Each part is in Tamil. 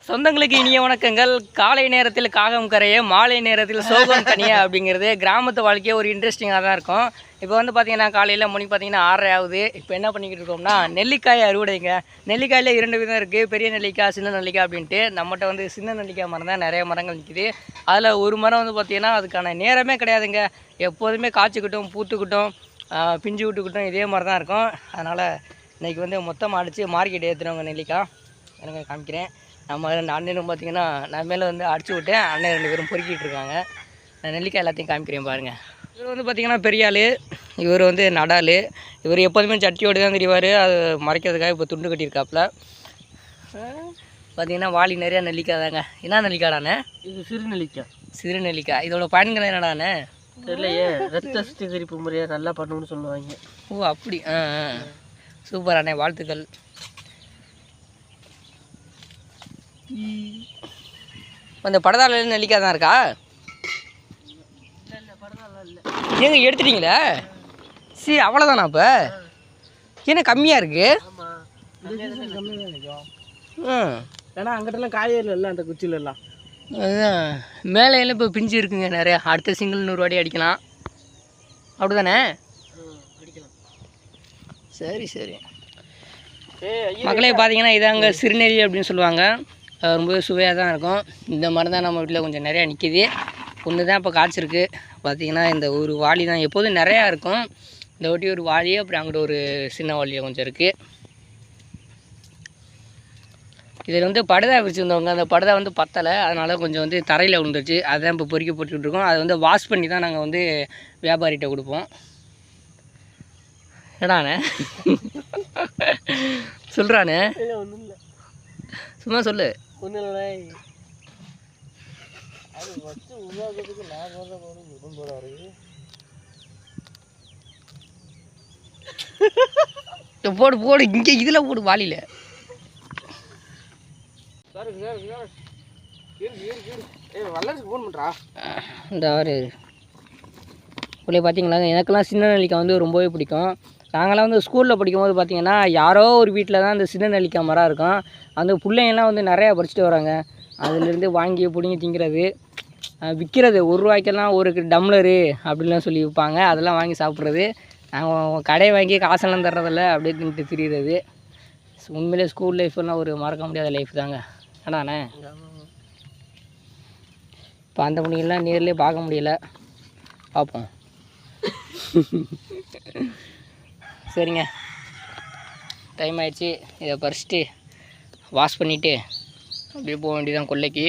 சொந்தங்களுக்கு இனிய வணக்கங்கள். காலை நேரத்தில் காகம் கரைய, மாலை நேரத்தில் சோகம் தனிய அப்படிங்கிறது கிராமத்து வாழ்க்கையே ஒரு இன்ட்ரெஸ்டிங்காக தான் இருக்கும். இப்போ வந்து பார்த்திங்கன்னா காலையில் மணி பார்த்திங்கன்னா 6:30 ஆகுது. இப்போ என்ன பண்ணிக்கிட்டு இருக்கோம்னா நெல்லிக்காய் அறுவடைங்க. நெல்லிக்காயில் 2 விதம் இருக்குது, பெரிய நெல்லிக்காய் சின்ன நெல்லிக்காய் அப்படின்ட்டு. நம்மகிட்ட வந்து சின்ன நெல்லிக்காய் மரம் தான் நிறைய மரங்கள் நிற்கிது. அதில் ஒரு மரம் வந்து பார்த்திங்கன்னா அதுக்கான நேரமே கிடையாதுங்க. எப்போதுமே காய்ச்சிக்கிட்டும் பூத்துக்கிட்டும் பிஞ்சு விட்டுக்கிட்டும் இதே மாதிரி தான் இருக்கும். அதனால் இன்றைக்கி வந்து மொத்தமாக அடித்து மார்க்கெட் ஏற்றுனவங்க நெல்லிக்காய் எனக்கு காமிக்கிறேன். நம்ம அண்ணனும் பார்த்திங்கன்னா நான் மேலே வந்து அடிச்சு விட்டேன். அண்ணன் 2 பேரும் பொறுக்கிட்டு இருக்காங்க. நான் நெல்லிக்காய் எல்லாத்தையும் காமிக்கிறேன் பாருங்கள். இவர் வந்து பார்த்திங்கன்னா பெரிய ஆள், இவர் வந்து நடால். இவர் எப்போதுமே சட்டியோடு தான் தெரிவார். அது மறைக்கிறதுக்காக இப்போ துண்டு கட்டியிருக்காப்புல. பார்த்திங்கன்னா வாளி நிறையா நெல்லிக்காய் தாங்க. என்ன நெல்லிக்காடாண்ணே? இது சிறு நெல்லிக்காய். சிறு நெல்லிக்காய். இதோட பயன்கள் என்னடாண்ணே? தெரியலையே. ரத்த சுத்திகரிப்பு முறையாக நல்லா பண்ணணும்னு சொல்லுவாங்க. ஓ அப்படி. சூப்பர் அண்ணே, வாழ்த்துக்கள். அந்த படதால நெல்லிக்காய் தான் இருக்கா? ஏங்க எடுத்துட்டீங்களா? சரி அவ்வளோதானா? இப்போ ஏன்னா கம்மியாக இருக்குது. ஏன்னா அங்கிட்டலாம் காயே இல்லைல்ல அந்த குச்சிலெல்லாம். அதுதான் மேலையெல்லாம் இப்போ பிஞ்சு இருக்குங்க நிறையா. அடுத்த சிங்கிள் 100 வாடி அடிக்கலாம். அப்படி தானே? சரி சரி மக்களே, பார்த்தீங்கன்னா இதாங்க சிறுநெல்லி அப்படின்னு சொல்லுவாங்க. ரொம்பவே சுவையாக தான் இருக்கும். இந்த மாதிரி தான் நம்ம வீட்டில் கொஞ்சம் நிறையா நிற்கிது. ஒன்று தான் இப்போ காய்ச்சிருக்கு. பார்த்திங்கன்னா இந்த ஒரு வாளி தான் எப்போதும் நிறையா இருக்கும். இந்த வாட்டி ஒரு வாளி, அப்புறம் அங்கிட்ட ஒரு சின்ன வாளியாக கொஞ்சம் இருக்குது. இதில் வந்து படுதா வச்சுருந்தவங்க, அந்த படுதா வந்து பத்தலை, அதனால் கொஞ்சம் வந்து தரையில் விழுந்துருச்சு. அதுதான் இப்போ பொறிக்க போட்டுக்கிட்டு இருக்கோம். அதை வந்து வாஷ் பண்ணி தான் நாங்கள் வந்து வியாபாரிகிட்ட கொடுப்போம். எடாண்ணே சொல்கிறானே? ஒன்றும் இல்லை, சும்மா சொல்லு. ஒன்றும் இல்லை. அது வச்சு உருவாக்குறதுக்கு நான் போடு போடு, இங்கே இதில் போடு வாளியில். ஃபோன் பண்ணுறா இந்த ஆறு உள்ளே பார்த்தீங்களா? எனக்கெல்லாம் சின்ன நெல்லிக்காய் வந்து ரொம்பவே பிடிக்கும். நாங்களாம் வந்து ஸ்கூலில் படிக்கும்போது பார்த்திங்கன்னா யாரோ ஒரு வீட்டில் தான் இந்த சின்ன நெல்லிக்காய் மரம் இருக்கும். அந்த பிள்ளைங்கள்லாம் வந்து நிறையா பறிச்சுட்டு வராங்க. அதுலேருந்து வாங்கி பிடிங்கி திங்கிறது, விற்கிறது. 1 ரூபாய்க்கெல்லாம் ஒரு டம்ளரு அப்படின்லாம் சொல்லி விற்பாங்க. அதெல்லாம் வாங்கி சாப்பிட்றது. நாங்கள் கடையை வாங்கி காசெல்லாம் தர்றதில்ல, அப்படியே தின்ட்டு திரிகிறது. உண்மையிலே ஸ்கூல் லைஃப்லாம் ஒரு மறக்க முடியாத லைஃப் தாங்க. ஏன்னாண்ணே இப்போ அந்த பிள்ளைங்கள்லாம் நேர்லேயே பார்க்க முடியல. பார்ப்போம். சரிங்க, டைம் ஆகிடுச்சு. இதை பறிச்சுட்டு வாஷ் பண்ணிவிட்டு அப்படியே போக வேண்டியதான் கொல்லைக்கு.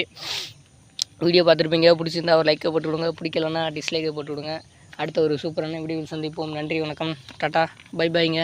வீடியோ பார்த்துருப்பீங்க. பிடிச்சிருந்தா ஒரு லைக்கை போட்டு விடுங்க, பிடிக்கலன்னா டிஸ்லைக்கை போட்டு விடுங்க. அடுத்த ஒரு சூப்பரான வீடியோவில் சந்திப்போம். நன்றி, வணக்கம், டாட்டா, பை பாய்ங்க.